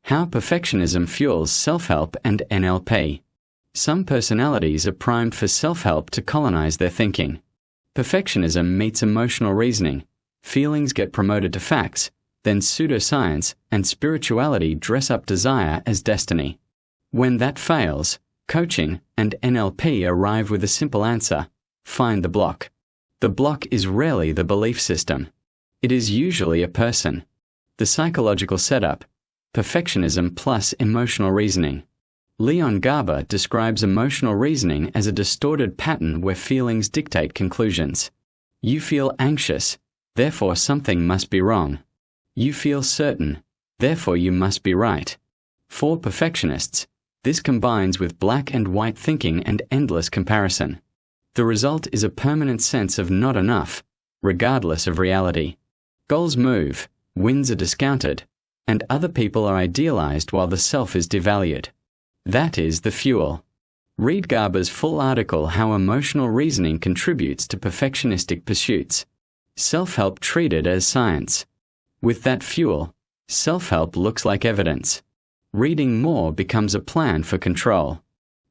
How perfectionism fuels self-help and NLP. Some personalities are primed for self-help to colonize their thinking. Perfectionism meets emotional reasoning. Feelings get promoted to facts. Then pseudoscience and spirituality dress up desire as destiny. When that fails, coaching and NLP arrive with a simple answer: find the block. The block is rarely the belief system. It is usually a person. The psychological setup: perfectionism plus emotional reasoning. Leon Garber describes emotional reasoning as a distorted pattern where feelings dictate conclusions. You feel anxious, therefore something must be wrong. You feel certain, therefore you must be right. For perfectionists, this combines with black and white thinking and endless comparison. The result is a permanent sense of not enough, regardless of reality. Goals move, wins are discounted, and other people are idealized while the self is devalued. That is the fuel. Read Garber's full article, How Emotional Reasoning Contributes to Perfectionistic Pursuits. Self-help treated as science. With that fuel, self-help looks like evidence. Reading more becomes a plan for control.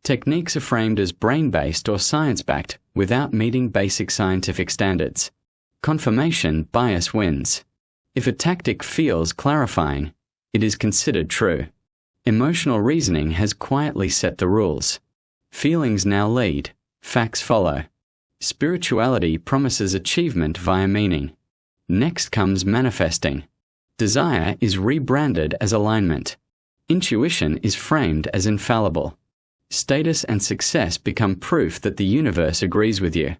Techniques are framed as brain-based or science-backed without meeting basic scientific standards. Confirmation bias wins. If a tactic feels clarifying, it is considered true. Emotional reasoning has quietly set the rules. Feelings now lead, facts follow. Spirituality promises achievement via meaning. Next comes manifesting. Desire is rebranded as alignment. Intuition is framed as infallible. Status and success become proof that the universe agrees with you.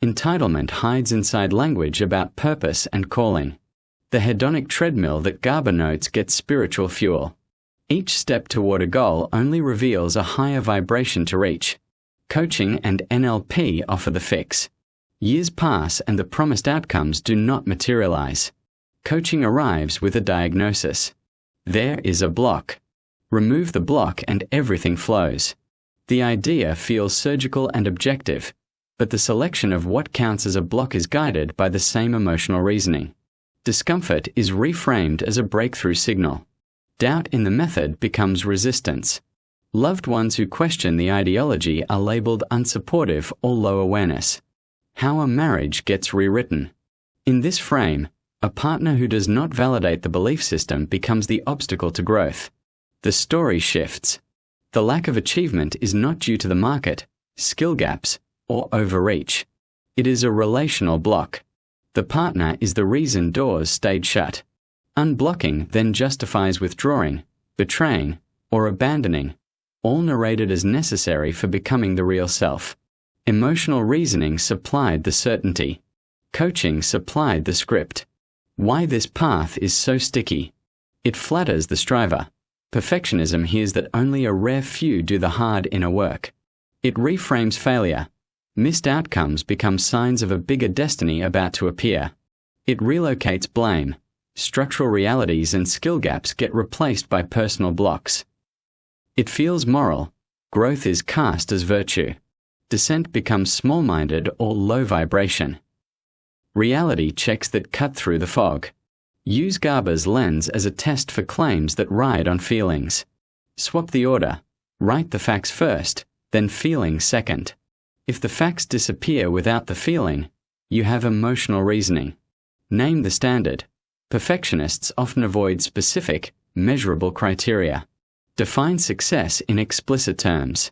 Entitlement hides inside language about purpose and calling. The hedonic treadmill that Garber notes gets spiritual fuel. Each step toward a goal only reveals a higher vibration to reach. Coaching and NLP offer the fix. Years pass and the promised outcomes do not materialize. Coaching arrives with a diagnosis. There is a block. Remove the block and everything flows. The idea feels surgical and objective, but the selection of what counts as a block is guided by the same emotional reasoning. Discomfort is reframed as a breakthrough signal. Doubt in the method becomes resistance. Loved ones who question the ideology are labeled unsupportive or low awareness. How a marriage gets rewritten. In this frame, a partner who does not validate the belief system becomes the obstacle to growth. The story shifts. The lack of achievement is not due to the market, skill gaps, or overreach. It is a relational block. The partner is the reason doors stayed shut. Unblocking then justifies withdrawing, betraying, or abandoning, all narrated as necessary for becoming the real self. Emotional reasoning supplied the certainty. Coaching supplied the script. Why this path is so sticky. It flatters the striver. Perfectionism hears that only a rare few do the hard inner work. It reframes failure. Missed outcomes become signs of a bigger destiny about to appear. It relocates blame. Structural realities and skill gaps get replaced by personal blocks. It feels moral. Growth is cast as virtue. Dissent becomes small-minded or low vibration. Reality checks that cut through the fog. Use Garber's lens as a test for claims that ride on feelings. Swap the order. Write the facts first, then feeling second. If the facts disappear without the feeling, you have emotional reasoning. Name the standard. Perfectionists often avoid specific, measurable criteria. Define success in explicit terms.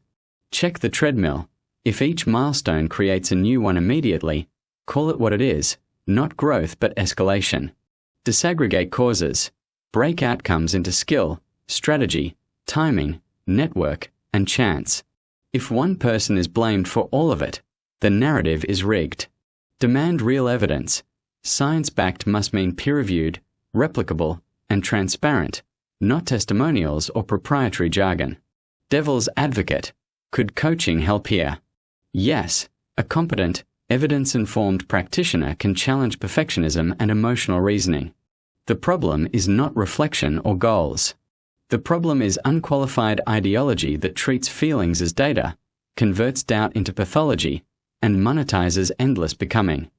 Check the treadmill. If each milestone creates a new one immediately, call it what it is, not growth but escalation. Disaggregate causes. Break outcomes into skill, strategy, timing, network, and chance. If one person is blamed for all of it, the narrative is rigged. Demand real evidence. Science-backed must mean peer-reviewed, replicable, and transparent, not testimonials or proprietary jargon. Devil's advocate. Could coaching help here? Yes, a competent, evidence-informed practitioner can challenge perfectionism and emotional reasoning. The problem is not reflection or goals. The problem is unqualified ideology that treats feelings as data, converts doubt into pathology, and monetizes endless becoming.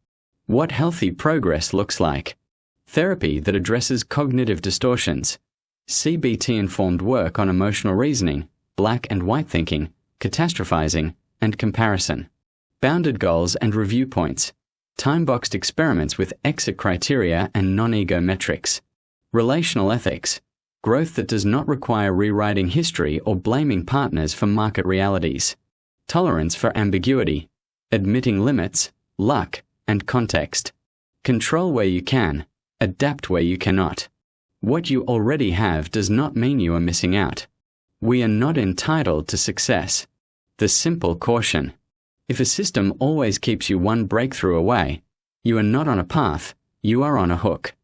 What healthy progress looks like. Therapy that addresses cognitive distortions. CBT-informed work on emotional reasoning, black and white thinking, catastrophizing, and comparison. Bounded goals and review points. Time-boxed experiments with exit criteria and non-ego metrics. Relational ethics. Growth that does not require rewriting history or blaming partners for market realities. Tolerance for ambiguity. Admitting limits, luck, and context. Control where you can. Adapt where you cannot. What you already have does not mean you are missing out. We are not entitled to success. The simple caution. If a system always keeps you one breakthrough away, you are not on a path, you are on a hook.